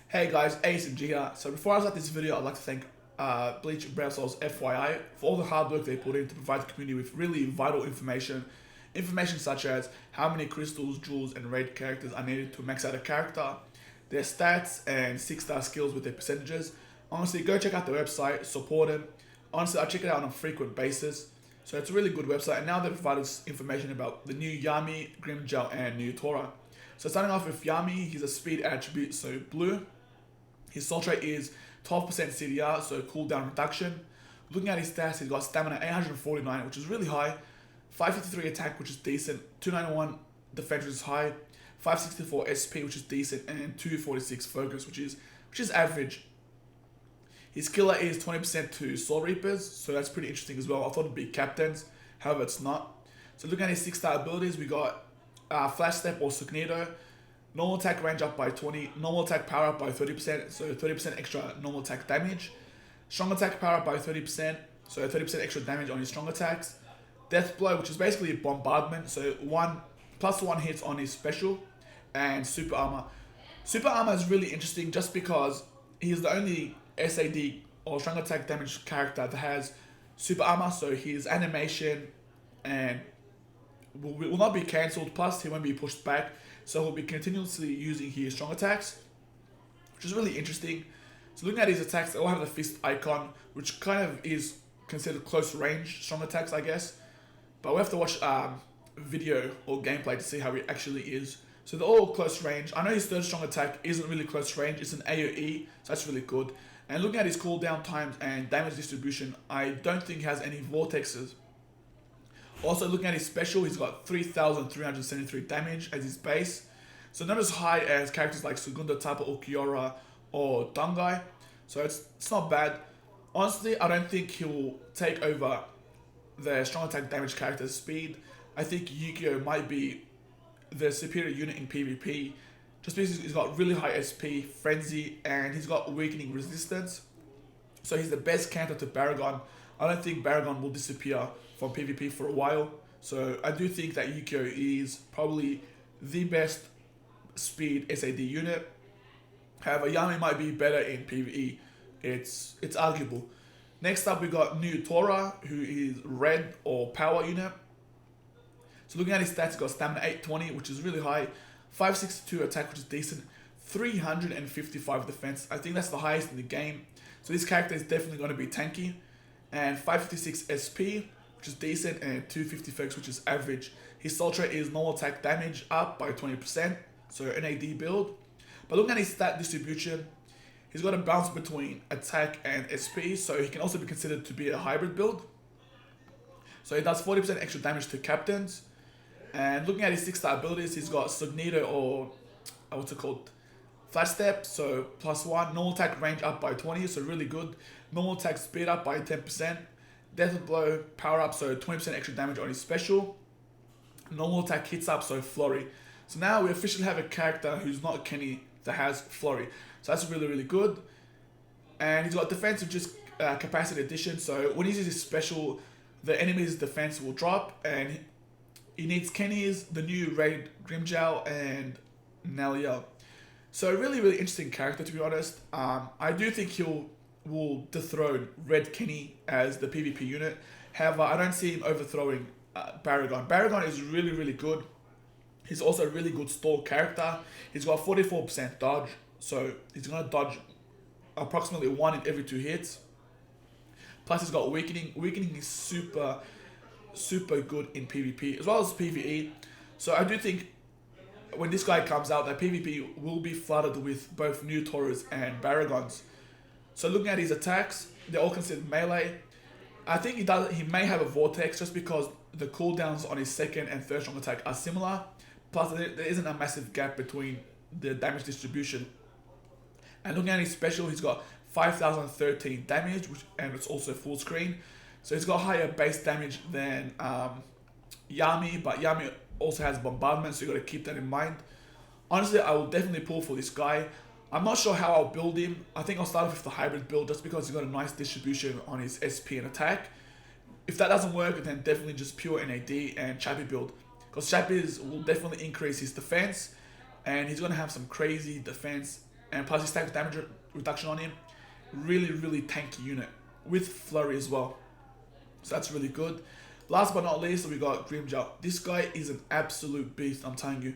Hey guys, Ace and G here. So before I start this video, I'd like to thank Bleach Brave Souls FYI for all the hard work they put in to provide the community with really vital information. Information such as how many crystals, jewels, and raid characters are needed to max out a character, their stats, and 6-star skills with their percentages. Honestly, go check out the website, support them. Honestly, I check it out on a frequent basis. So it's a really good website, and now they provide us information about the new Yammy, Grimmjow, and Nnoitra. So starting off with Yammy, he's a speed attribute, so blue. His soul trait is 12% CDR, so cooldown reduction. Looking at his stats, he's got stamina 849, which is really high, 553 attack, which is decent, 291 defense, which is high, 564 SP, which is decent, and 246 focus, which is average. His killer is 20% to Soul Reapers, so that's pretty interesting as well. I thought it'd be captains, however it's not. So looking at his 6-star abilities, we got Flash Step or Signeto, normal attack range up by 20, normal attack power up by 30%, so 30% extra normal attack damage. Strong attack power up by 30%, so 30% extra damage on his strong attacks. Death Blow, which is basically a bombardment, so +1 hits on his special. And Super Armor. Super Armor is really interesting just because he's the only SAD or strong attack damage character that has Super Armor, so his animation and will not be cancelled, plus he won't be pushed back, so he'll be continuously using his strong attacks, which is really interesting. So looking at his attacks, they all have the fist icon, which kind of is considered close range strong attacks, I guess. But we have to watch video or gameplay to see how he actually is. So they're all close range. I know his third strong attack isn't really close range, it's an AoE, so that's really good. And looking at his cooldown times and damage distribution, I don't think he has any vortexes. Also looking at his special, he's got 3,373 damage as his base. So not as high as characters like Segunda Tapa or Kiora or Dangai. So it's not bad. Honestly, I don't think he'll take over the strong attack damage character's speed. I think Yukio might be the superior unit in PvP. Just because he's got really high SP, Frenzy, and he's got weakening resistance. So he's the best counter to Baragon. I don't think Baragon will disappear from PvP for a while. So I do think that Yukio is probably the best speed SAD unit. However, Yami might be better in PvE. It's arguable. Next up, we got Nnoitra, who is red or power unit. So looking at his stats, he's got stamina 820, which is really high, 562 attack, which is decent, 355 defense. I think that's the highest in the game. So this character is definitely going to be tanky. And 556 SP, which is decent, and 250 focus, which is average. His soul trait is normal attack damage up by 20%, so NAD build. But looking at his stat distribution, he's got a balance between attack and SP, so he can also be considered to be a hybrid build. So he does 40% extra damage to captains. And looking at his 6-star abilities, he's got Signeto or what's it called? Flash Step, so +1. Normal attack range up by 20, so really good. Normal attack speed up by 10%. Death Blow power up, so 20% extra damage on his special. Normal attack hits up, so Flurry. So now we officially have a character who's not Kenny that has Flurry. So that's really, really good. And he's got defense, which is capacity addition. So when he uses his special, the enemy's defense will drop, and he needs Kenny's, the new raid Grimmjow, and Nelia. So a really, really interesting character, to be honest. I do think will dethrone Red Kenny as the PvP unit. However, I don't see him overthrowing Baragon. Baragon is really, really good. He's also a really good stall character. He's got 44% dodge, so he's going to dodge approximately 1 in every 2 hits. Plus he's got weakening. Weakening is super good in PvP as well as PvE. So I do think when this guy comes out, that PvP will be flooded with both Nnoiras and Baragons. So looking at his attacks, they're all considered melee. I think he may have a vortex just because the cooldowns on his second and third strong attack are similar. Plus there isn't a massive gap between the damage distribution. And looking at his special, he's got 5,013 damage, and it's also full screen. So he's got higher base damage than Yami, but Yami also has bombardment, so you got to keep that in mind. Honestly, I will definitely pull for this guy. I'm not sure how I'll build him. I think I'll start off with the hybrid build just because he's got a nice distribution on his SP and attack. If that doesn't work, then definitely just pure NAD and HYPPED build. Because HYPPED will definitely increase his defense, and he's going to have some crazy defense and plus his stack damage reduction on him. Really tanky unit with flurry as well. So that's really good. Last but not least, we got Grimmjow. This guy is an absolute beast, I'm telling you.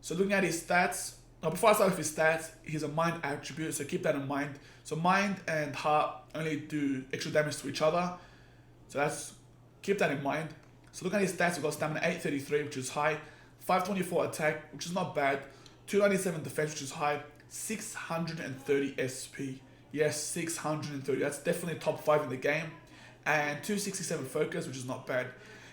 So looking at his stats, now before I start with his stats, he's a mind attribute, so keep that in mind. So mind and heart only do extra damage to each other. So keep that in mind. So looking at his stats, we got stamina 833, which is high, 524 attack, which is not bad, 297 defense, which is high, 630 SP. Yes, 630. That's definitely top 5 in the game. And 267 focus, which is not bad.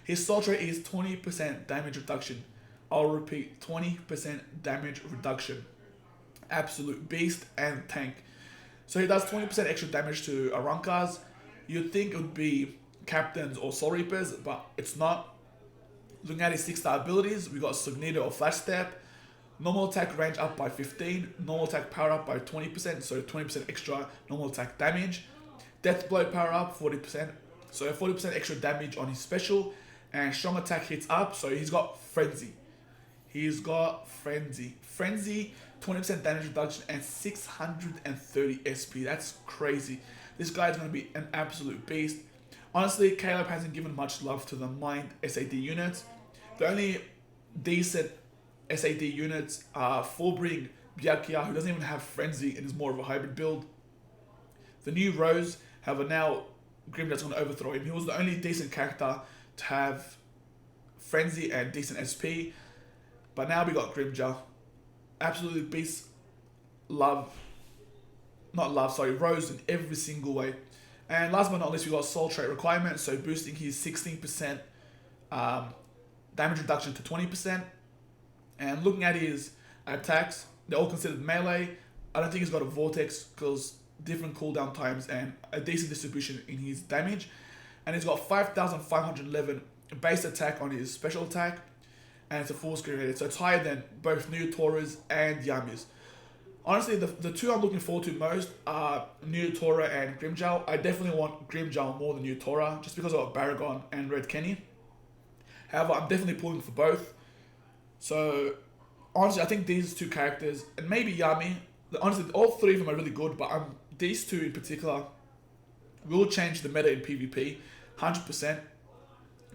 His soul trait is 20% damage reduction. I'll repeat, 20% damage reduction. Absolute beast and tank. So he does 20% extra damage to Arrankas. You'd think it would be captains or soul reapers, but it's not. Looking at his 6-star abilities, we got Signeto or Flash Step. Normal attack range up by 15, normal attack power up by 20%, so 20% extra normal attack damage. Death blow power up 40%, so 40% extra damage on his special, and strong attack hits up, so he's got Frenzy. Frenzy, 20% damage reduction and 630 SP. That's crazy. This guy's going to be an absolute beast. Honestly, Caleb hasn't given much love to the Mind SAD units. The only decent SAD units are Fullbring Byakuya, who doesn't even have Frenzy and is more of a hybrid build. The new Rose, however, now Grimmjow's going to overthrow him. He was the only decent character to have Frenzy and decent SP. But now we got Grimmjow. Absolutely beast. Rose in every single way. And last but not least, we got Soul Trait requirement, so boosting his 16% damage reduction to 20%. And looking at his attacks, they're all considered melee. I don't think he's got a Vortex because different cooldown times and a decent distribution in his damage. And he's got 5,511 base attack on his special attack. And it's a full screen rated, so it's higher than both Nnoitra's and Yammy's. Honestly, the two I'm looking forward to most are Nnoitra and Grimmjow. I definitely want Grimmjow more than Nnoitra, just because of Baragon and Red Kenny. However, I'm definitely pulling for both. So, honestly, I think these two characters, and maybe Yammy, honestly, all three of them are really good, but these two in particular will change the meta in PvP, 100%.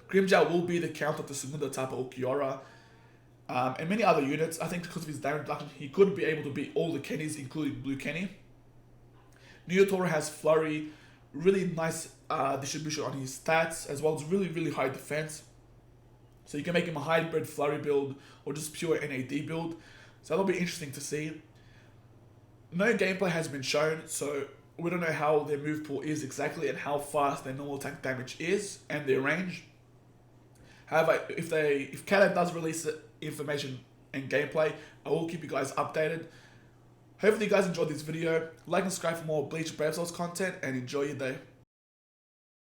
Grimmjow will be the counter to Segunda Tapa or Kiora. And many other units. I think because of his damage reduction, he could be able to beat all the Kennys, including Blue Kenny. Nnoitra has Flurry, really nice distribution on his stats, as well as really high defense. So you can make him a hybrid Flurry build or just pure NAD build. So that'll be interesting to see. No gameplay has been shown, so we don't know how their move pool is exactly and how fast their normal attack damage is and their range. However, if Caleb does release information and gameplay, I will keep you guys updated. Hopefully you guys enjoyed this video. Like and subscribe for more Bleach Brave Souls content and enjoy your day.